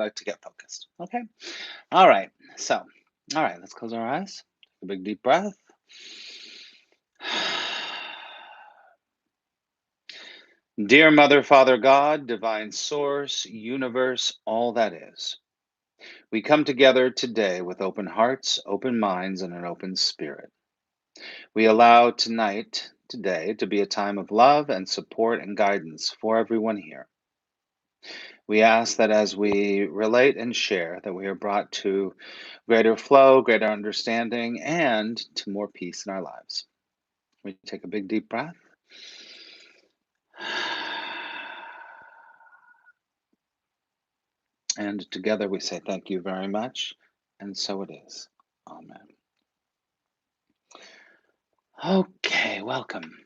like to get focused. Okay. All right. So, all right, let's close our eyes. Take a big deep breath. Dear Mother, Father God, Divine Source, Universe, all that is, we come together today with open hearts, open minds, and an open spirit. We allow today, to be a time of love and support and guidance for everyone here. We ask that as we relate and share, that we are brought to greater flow, greater understanding, and to more peace in our lives. We take a big deep breath. And together we say thank you very much. And so it is. Amen. Okay, welcome.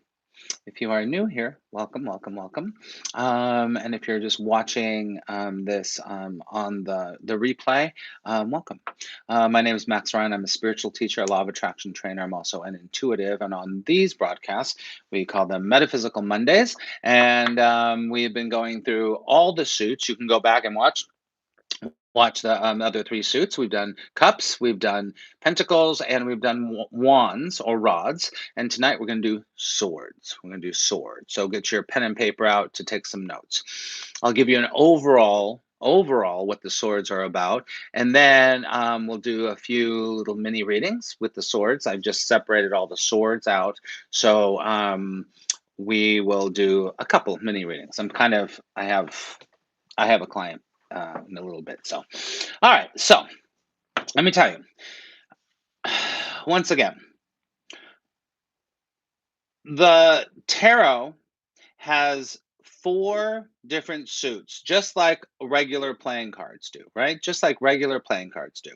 If you are new here, welcome, welcome, welcome. And if you're just watching this on the replay, welcome. My name is Max Ryan. I'm a spiritual teacher, a law of attraction trainer. I'm also an intuitive. And on these broadcasts, we call them Metaphysical Mondays. And we have been going through all the suits. You can go back and watch the other three suits. We've done cups, we've done pentacles, and we've done wands or rods. And tonight we're going to do swords. We're going to do swords. So get your pen and paper out to take some notes. I'll give you an overall what the swords are about, and then we'll do a few little mini readings with the swords. I've just separated all the swords out, so we will do a couple mini readings. I have a client in a little bit. So, all right. So let me tell you once again, the tarot has four different suits, just like regular playing cards do, right? Just like regular playing cards do.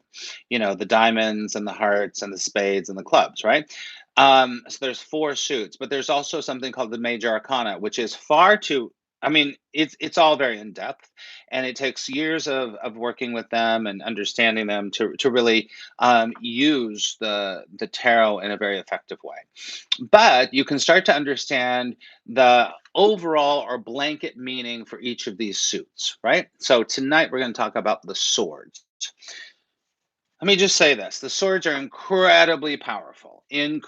You know, the diamonds and the hearts and the spades and the clubs, right? So there's four suits, but there's also something called the major arcana, which is far too. I mean, it's all very in depth, and it takes years of working with them and understanding them to really use the tarot in a very effective way. But you can start to understand the overall or blanket meaning for each of these suits, right? So tonight we're going to talk about the swords. Let me just say this: the swords are incredibly powerful. And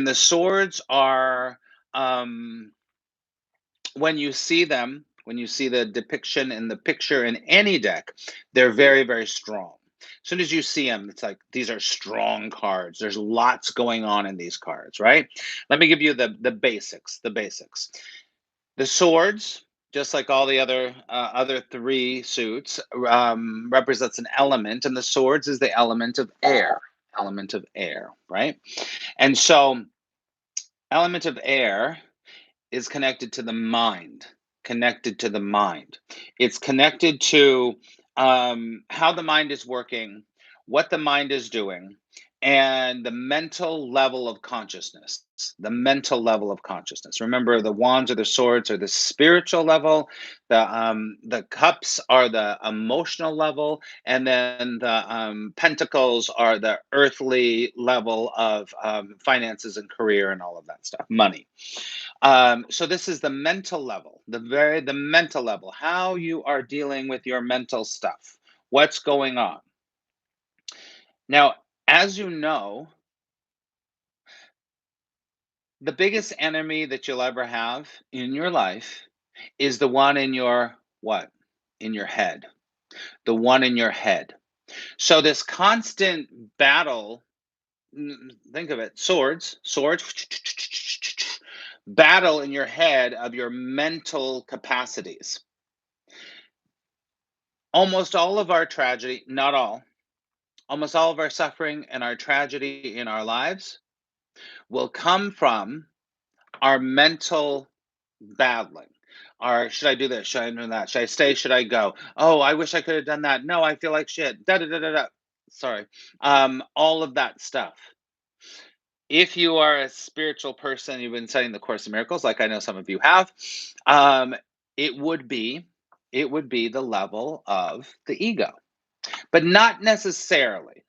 the swords are, um, when you see them, when you see the depiction in the picture in any deck, they're very, very strong. As soon as you see them, it's like these are strong cards. There's lots going on in these cards, right? Let me give you the basics. The basics. The swords, just like all the other three suits, represents an element, and the swords is the element of air. Element of air, right? And so, element of air is connected to the mind, connected to the mind. It's connected to how the mind is working, what the mind is doing, and the mental level of consciousness. The mental level of consciousness. Remember, the wands or the swords are the spiritual level. The cups are the emotional level, and then the pentacles are the earthly level of finances and career and all of that stuff, money. So this is the mental level, the mental level, how you are dealing with your mental stuff, what's going on. Now, as you know, the biggest enemy that you'll ever have in your life is the one in your what? In your head. The one in your head. So this constant battle, think of it, swords, battle in your head of your mental capacities. Almost all of our tragedy, not all, almost all of our suffering and our tragedy in our lives will come from our mental battling. Our, should I do this? Should I do that? Should I stay? Should I go? Oh, I wish I could have done that. No, I feel like shit. Da da da da da. Sorry. All of that stuff. If you are a spiritual person, you've been studying the Course in Miracles, like I know some of you have, um, it would be it would be the level of the ego, but not necessarily.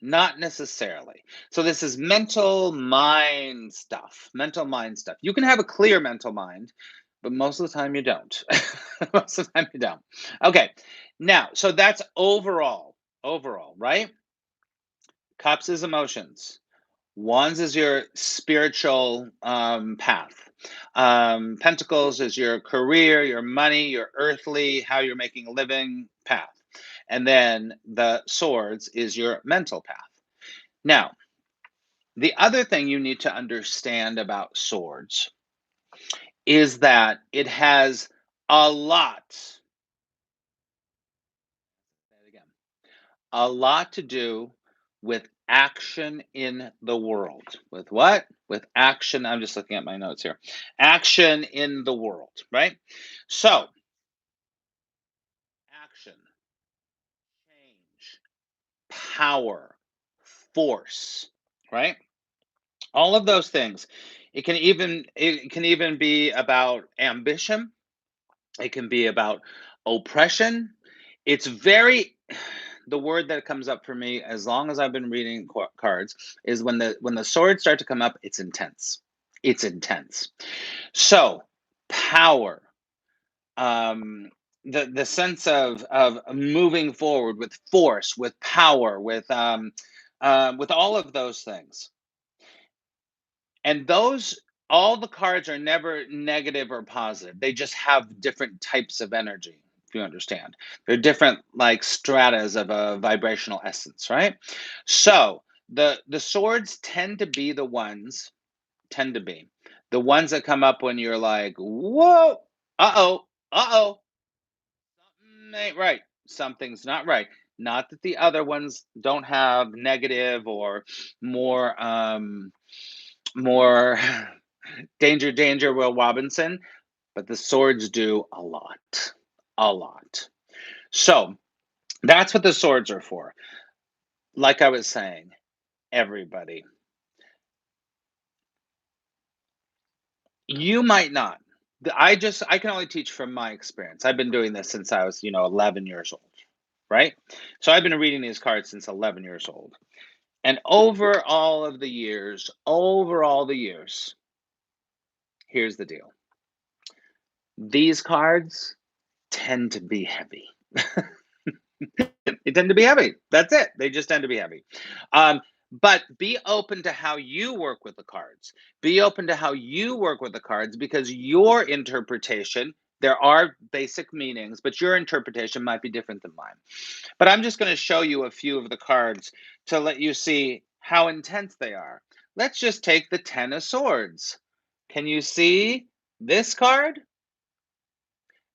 So this is mental mind stuff. You can have a clear mental mind, but most of the time you don't. Most of the time you don't. Okay. Now, so that's overall, right? Cups is emotions. Wands is your spiritual path. Pentacles is your career, your money, your earthly, how you're making a living path. And then the swords is your mental path. Now, the other thing you need to understand about swords is that it has a lot, say it again, a lot to do with action in the world. With what? With action. I'm just looking at my notes here. Action in the world, right? So, action, change, power, force, right? All of those things. It can even be about ambition. It can be about oppression. It's very the word that comes up for me as long as I've been reading cards is when the swords start to come up, it's intense. It's intense. So, power, um the sense of moving forward with force, with power, with all of those things. And those all the cards are never negative or positive. They just have different types of energy, if you understand. They're different like stratas of a vibrational essence, right? So the swords tend to be the ones that come up when you're like, whoa, uh-oh, uh-oh, something ain't right. Something's not right. Not that the other ones don't have negative or more danger, danger, Will Robinson, but the swords do a lot. A lot. So that's what the swords are for. Like I was saying, everybody. You might not. I can only teach from my experience. I've been doing this since I was, 11 years old, right? So I've been reading these cards since 11 years old. And over all the years, here's the deal. These cards tend to be heavy. They tend to be heavy. That's it. They just tend to be heavy. Um, but be open to how you work with the cards. Be open to how you work with the cards because your interpretation, there are basic meanings, but your interpretation might be different than mine. But I'm just going to show you a few of the cards to let you see how intense they are. Let's just take the Ten of Swords. Can you see this card?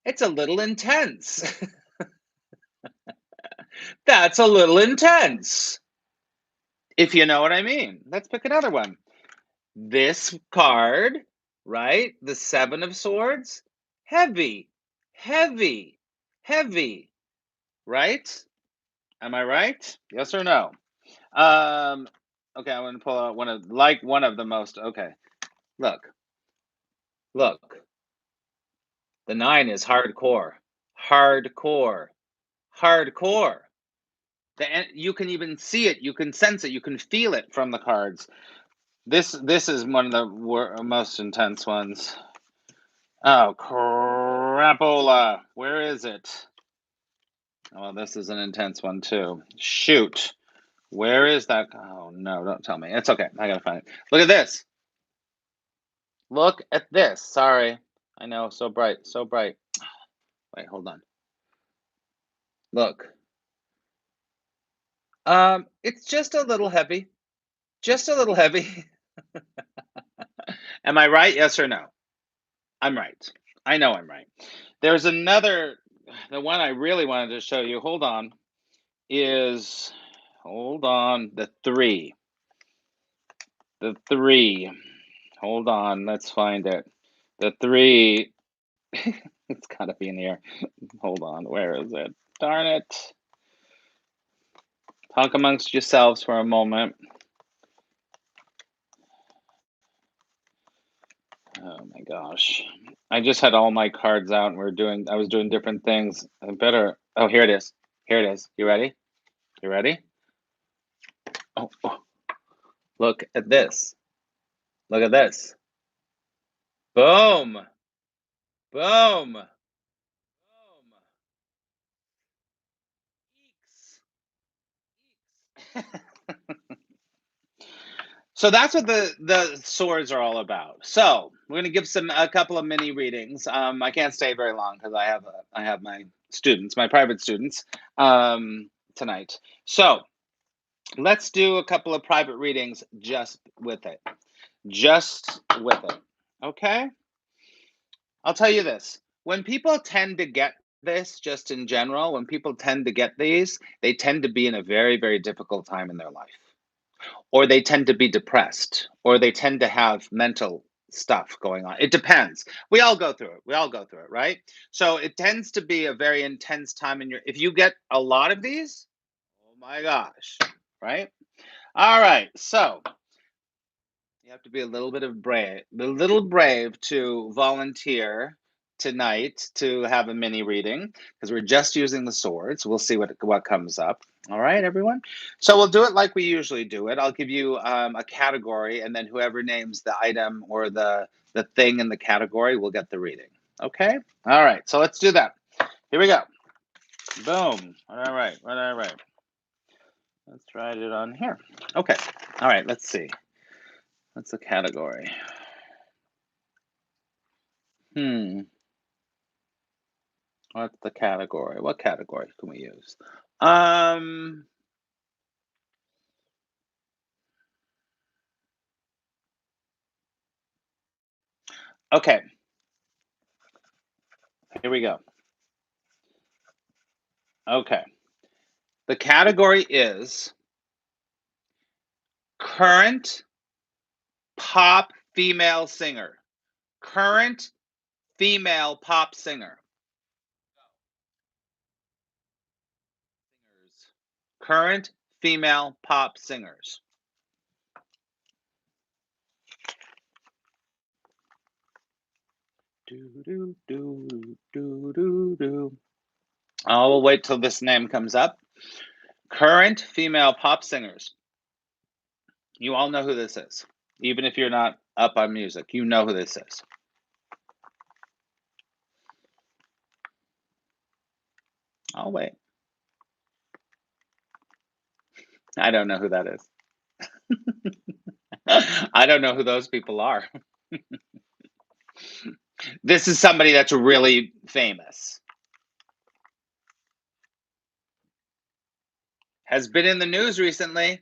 It's a little intense. That's a little intense. If you know what I mean. Let's pick another one. This card, right? The Seven of Swords. Heavy, heavy, heavy, right? Am I right? Yes or no? Okay, I'm gonna pull out one of the most. Okay, look, look. The nine is hardcore, hardcore, hardcore. You can even see it, you can sense it, you can feel it from the cards. This is one of the most intense ones. Oh crapola! Where is it? Oh, this is an intense one too. Shoot, where is that? Oh no, don't tell me. It's okay. I gotta find it. Look at this. Look at this. Sorry, I know. So bright, so bright. Wait, hold on. Look. It's just a little heavy. Just a little heavy. Am I right? Yes or no? I'm right. I know I'm right. There's another, the one I really wanted to show you. Is, hold on, the three. The three. Hold on, let's find it. The three. It's got to be in here. Hold on, where is it? Darn it. Talk amongst yourselves for a moment. Oh my gosh. I just had all my cards out and I was doing different things. Oh, here it is. Here it is. You ready? You ready? Oh, oh, look at this. Look at this. Boom. Boom. Boom. Eeks. Eeks. So that's what the swords are all about. So we're going to give some a couple of mini readings. I can't stay very long because I have my students, my private students, tonight. So let's do a couple of private readings just with it. Okay. I'll tell you this: when people tend to get this, just in general, when people tend to get these, they tend to be in a very difficult time in their life, or they tend to be depressed, or they tend to have mental stuff going on. It depends. We all go through it, right? So it tends to be a very intense time in your if you get a lot of these, oh my gosh, right? All right. So you have to be a little brave to volunteer tonight to have a mini reading because we're just using the swords. We'll see what comes up. All right, everyone. So we'll do it like we usually do it. I'll give you a category, and then whoever names the item or the thing in the category will get the reading. Okay. All right. So let's do that. Here we go. Boom. All right. All right. Let's write it on here. Okay. All right. Let's see. What's the category? Hmm. What's the category? What category can we use? Um, okay, here we go. Okay. The category is current pop female singer. Current female pop singer. Singers. Current female pop singers. Do do do do do do. I'll wait till this name comes up. Current female pop singers. You all know who this is. Even if you're not up on music, you know who this is. I'll wait. I don't know who that is. I don't know who those people are. This is somebody that's really famous. Has been in the news recently.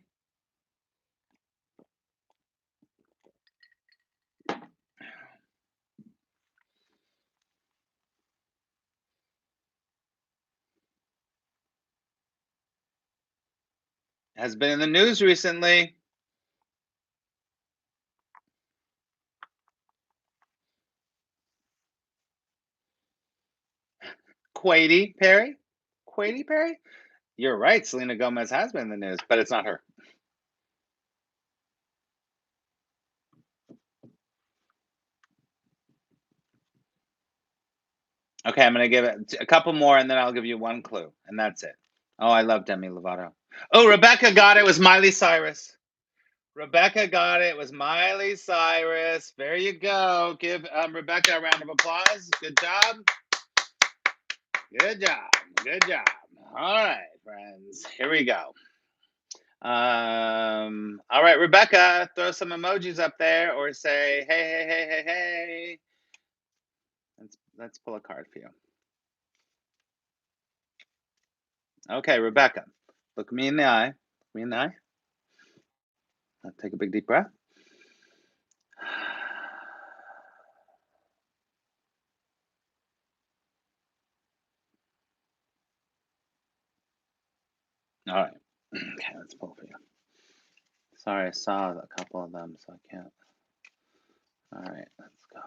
Has been in the news recently. Quady Perry. Quady Perry. You're right. Selena Gomez has been in the news, but it's not her. Okay, I'm gonna give it a couple more, and then I'll give you one clue, and that's it. Oh, I love Demi Lovato. Oh, Rebecca got it. It was Miley Cyrus. Rebecca got it. It was Miley Cyrus. There you go. Give Rebecca a round of applause. Good job. Good job. Good job. All right, friends. Here we go. All right, Rebecca, throw some emojis up there or say, hey, hey, hey, hey, hey. Let's pull a card for you. Okay, Rebecca, look me in the eye. Look me in the eye. Take a big deep breath. All right. Okay, let's pull for you. Sorry, I saw a couple of them, so I can't. All right, let's go.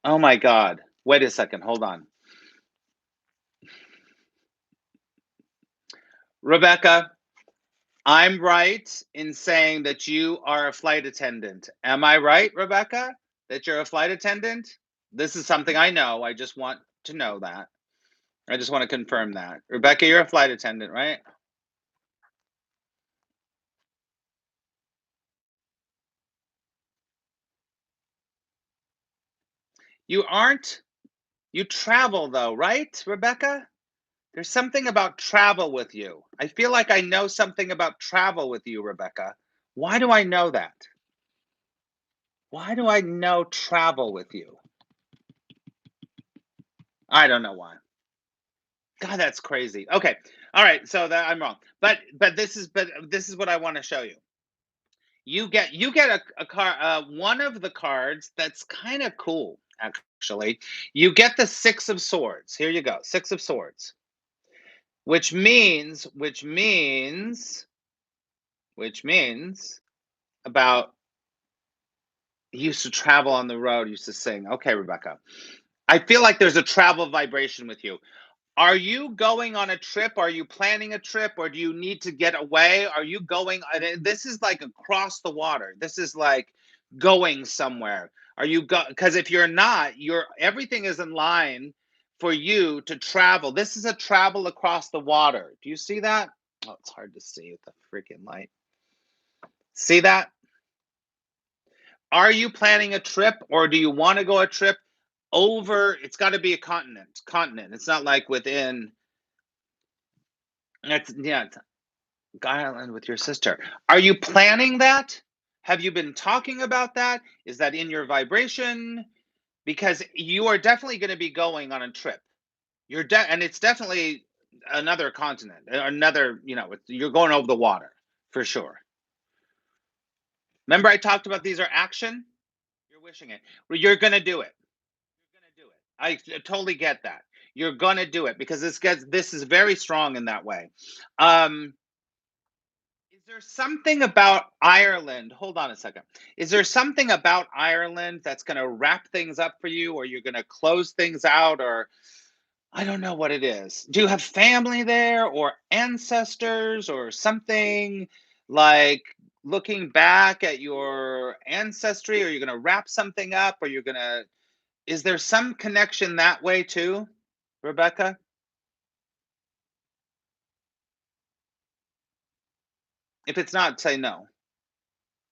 Oh my God. Wait a second. Hold on. Rebecca, I'm right in saying that you are a flight attendant. Am I right, Rebecca? That you're a flight attendant? This is something I know. I just want to know that. I just want to confirm that. Rebecca, you're a flight attendant, right? You aren't? You travel though, right, Rebecca? There's something about travel with you. I feel like I know something about travel with you, Rebecca. Why do I know that? Why do I know travel with you? I don't know why. God, that's crazy. Okay. All right, so that I'm wrong. But this is what I want to show you. You get a car one of the cards that's kind of cool actually. You get the 6 of swords. Here you go. 6 of swords. Which means about he used to travel on the road, used to sing. Okay, Rebecca. I feel like there's a travel vibration with you. Are you going on a trip? Are you planning a trip or do you need to get away? Are you going this is like across the water. This is like going somewhere. Are you go Because if you're not, you're everything is in line for you to travel. This is a travel across the water. Do you see that? Oh, it's hard to see with the freaking light. See that? Are you planning a trip or do you want to go a trip over? It's got to be a continent. It's not like within. It's yeah, it's Ireland with your sister. Are you planning that? Have you been talking about that? Is that in your vibration? Because you are definitely going to be going on a trip. And it's definitely another continent, another. You're going over the water for sure. Remember, I talked about these are action. You're wishing it. Well, you're going to do it. You're gonna do it. I totally get that. You're gonna do it because this is very strong in that way. Um, is there something about Ireland? Hold on a second. Is there something about Ireland that's gonna wrap things up for you, or you're gonna close things out, or I don't know what it is. Do you have family there, or ancestors, or something like looking back at your ancestry? Are you gonna wrap something up, or you're gonna is there some connection that way too, Rebecca? If it's not, say no.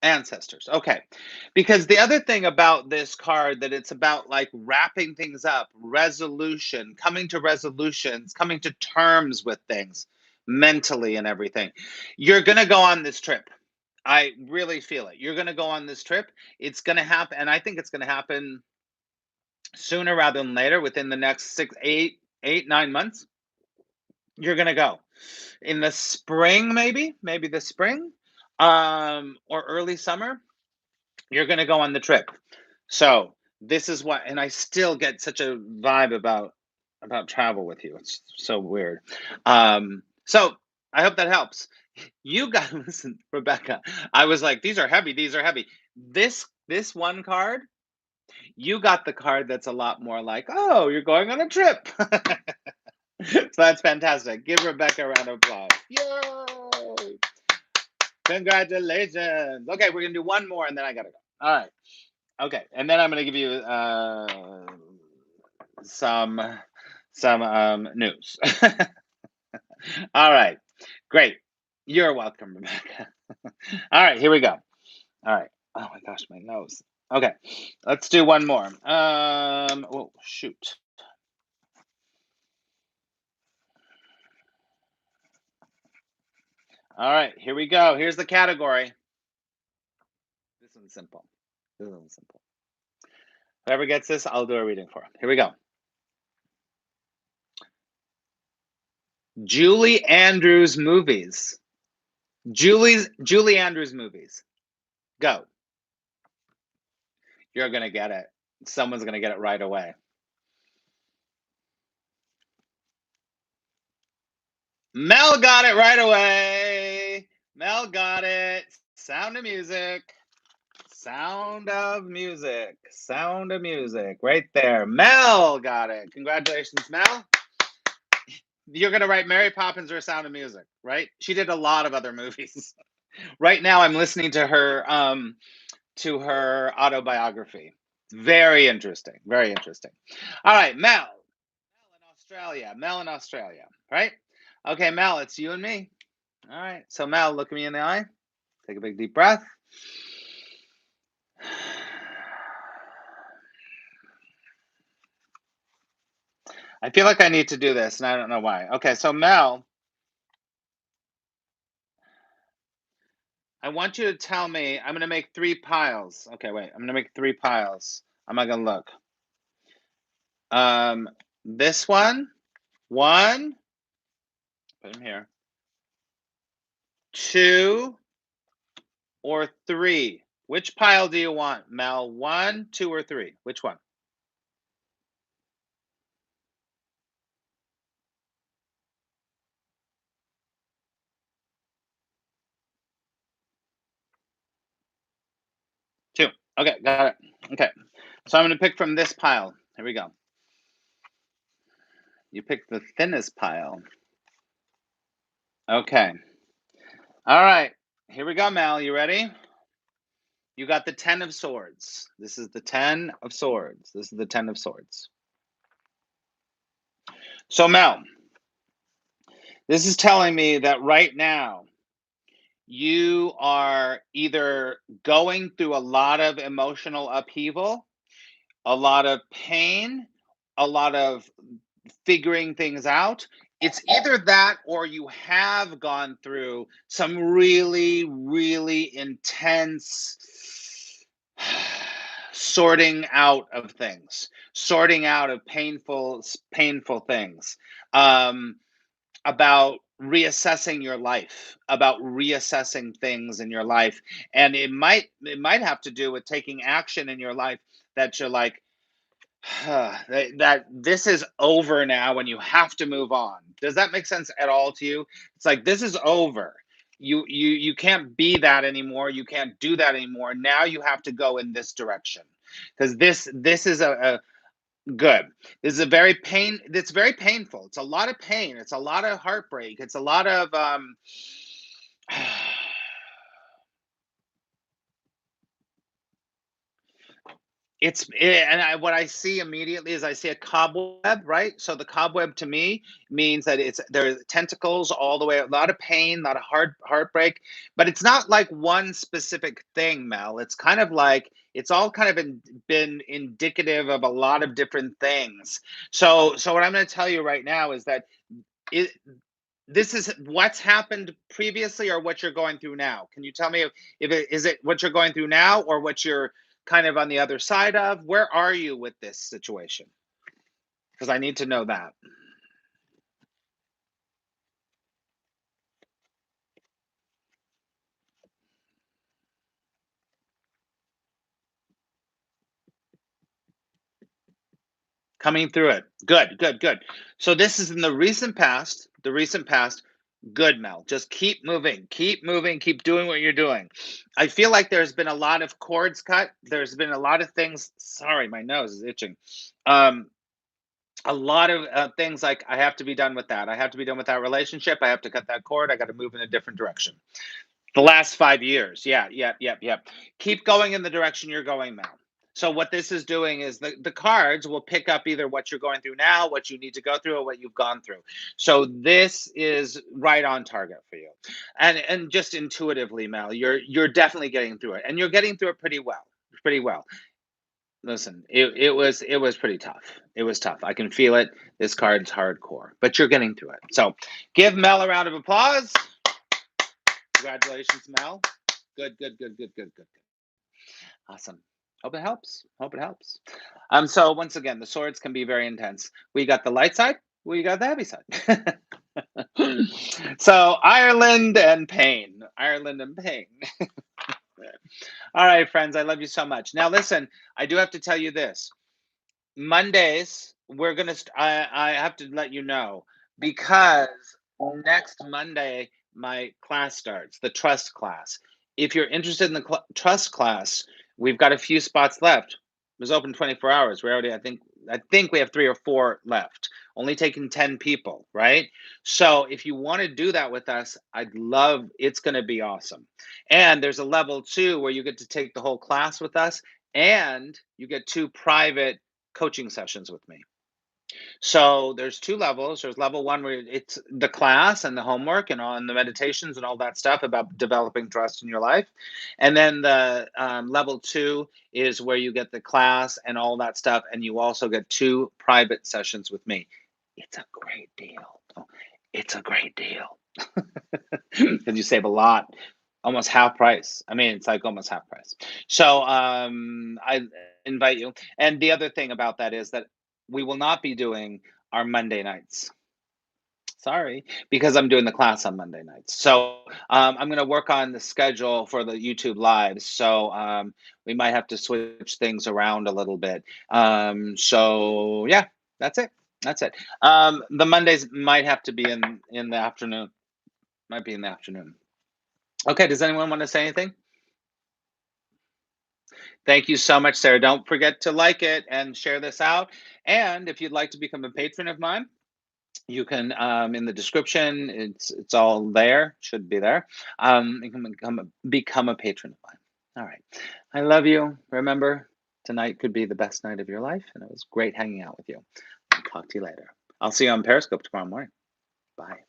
Ancestors. Okay. Because the other thing about this card that it's about like wrapping things up, resolution, coming to resolutions, coming to terms with things mentally and everything. You're going to go on this trip. I really feel it. You're going to go on this trip. It's going to happen and I think it's going to happen sooner rather than later within the next 9 months. You're going to go. In the spring, maybe the spring, or early summer, you're going to go on the trip. So this is what, and I still get such a vibe about travel with you. It's so weird. So I hope that helps. You got listen, Rebecca. I was like, these are heavy. These are heavy. This one card, you got the card that's a lot more like, oh, you're going on a trip. So that's fantastic. Give Rebecca a round of applause. Yay! Congratulations. Okay, we're gonna do one more and then I gotta go. All right. Okay, and then I'm gonna give you some news. All right. Great. You're welcome, Rebecca. All right, here we go. All right. Oh my gosh, my nose. Okay, let's do one more. Oh shoot. All right, here we go. Here's the category. This one's simple. This one's simple. Whoever gets this, I'll do a reading for. Here we go. Julie Andrews movies. Julie Andrews movies. Go. You're gonna get it. Someone's gonna get it right away. Mel got it right away. Mel got it. Sound of Music. Sound of Music. Sound of Music. Right there. Mel got it. Congratulations, Mel. You're gonna write Mary Poppins or Sound of Music, right? She did a lot of other movies. Right now I'm listening to her autobiography. Very interesting. Very interesting. All right, Mel. Mel in Australia. Mel in Australia. Right? Okay, Mel, it's you and me. All right. So Mel, look me in the eye. Take a big deep breath. I feel like I need to do this, and I don't know why. Okay, so Mel, I want you to tell me. I'm gonna make three piles. Okay, wait. I'm gonna make three piles. I'm not gonna look. Um, this one, put them here. Two or three. Which pile do you want, Mel? One, two, or three? Which one? Two. Okay, got it. Okay, so I'm gonna pick from this pile. Here we go. You picked the thinnest pile. Okay. All right. Here we go, Mel. You ready? You got the 10 of swords. This is the 10 of swords. This is the 10 of swords. So, Mel, this is telling me that right now you are either going through a lot of emotional upheaval, a lot of pain, a lot of figuring things out. It's either that or you have gone through some really, really intense sorting out of things, sorting out of painful things, um, about reassessing your life, about reassessing things in your life. And it might have to do with taking action in your life that you're like, that this is over now and you have to move on. Does that make sense at all to you? It's like this is over. You can't be that anymore. You can't do that anymore. Now you have to go in this direction. Because this is a good. This is a very pain it's very painful. It's a lot of pain. It's a lot of heartbreak. It's a lot of what I see immediately is I see a cobweb, right? So the cobweb to me means that it's there are tentacles all the way, a lot of pain, a lot of heartbreak, but it's not like one specific thing, Mel. It's kind of like it's all kind of been indicative of a lot of different things. So what I'm going to tell you right now is that it this is what's happened previously or what you're going through now. Can you tell me if it is it what you're going through now or what you're kind of on the other side of? Where are you with this situation? Because I need to know that. Coming through it. Good, good, good. So this is in the recent past. The recent past. Good, Mel. Just keep moving, keep moving, keep doing what you're doing. I feel like there's been a lot of cords cut. There's been a lot of things. Sorry, my nose is itching. Um, a lot of things like I have to be done with that. I have to be done with that relationship. I have to cut that cord. I got to move in a different direction. The last 5 years. Yeah, yeah, yeah, yeah. Keep going in the direction you're going, Mel. So what this is doing is the cards will pick up either what you're going through now, what you need to go through, or what you've gone through. So this is right on target for you. And just intuitively, Mel, you're definitely getting through it. And you're getting through it pretty well. Pretty well. Listen, it was pretty tough. It was tough. I can feel it. This card's hardcore, but you're getting through it. So give Mel a round of applause. Congratulations, Mel. Good, good, good, good, good, good. Awesome. Hope it helps. Hope it helps. So once again, the swords can be very intense. We got the light side, we got the heavy side. So Ireland and pain. Ireland and pain. All right, friends, I love you so much. Now listen, I do have to tell you this. Mondays, we're gonna. I have to let you know because next Monday my class starts, the trust class. If you're interested in the trust class, we've got a few spots left. It was open 24 hours. We're already, I think we have three or four left. Only taking 10 people, right? So if you want to do that with us, I'd love. It's going to be awesome. And there's a level two where you get to take the whole class with us, and you get two private coaching sessions with me. So there's two levels. There's level one where it's the class and the homework and all and the meditations and all that stuff about developing trust in your life. And then the level two is where you get the class and all that stuff. And you also get two private sessions with me. It's a great deal. Oh, it's a great deal. 'Cause you save a lot, almost half price. I mean, it's like almost half price. So, I invite you. And the other thing about that is that we will not be doing our Monday nights. Sorry, because I'm doing the class on Monday nights. So, I'm gonna work on the schedule for the YouTube lives. So, we might have to switch things around a little bit. So yeah, that's it. That's it. The Mondays might have to be in the afternoon. Might be in the afternoon. Okay, does anyone want to say anything? Thank you so much, Sarah. Don't forget to like it and share this out. And if you'd like to become a patron of mine, you can in the description. It's all there. Should be there. You can become a patron of mine. All right. I love you. Remember, tonight could be the best night of your life, and it was great hanging out with you. I'll talk to you later. I'll see you on Periscope tomorrow morning. Bye.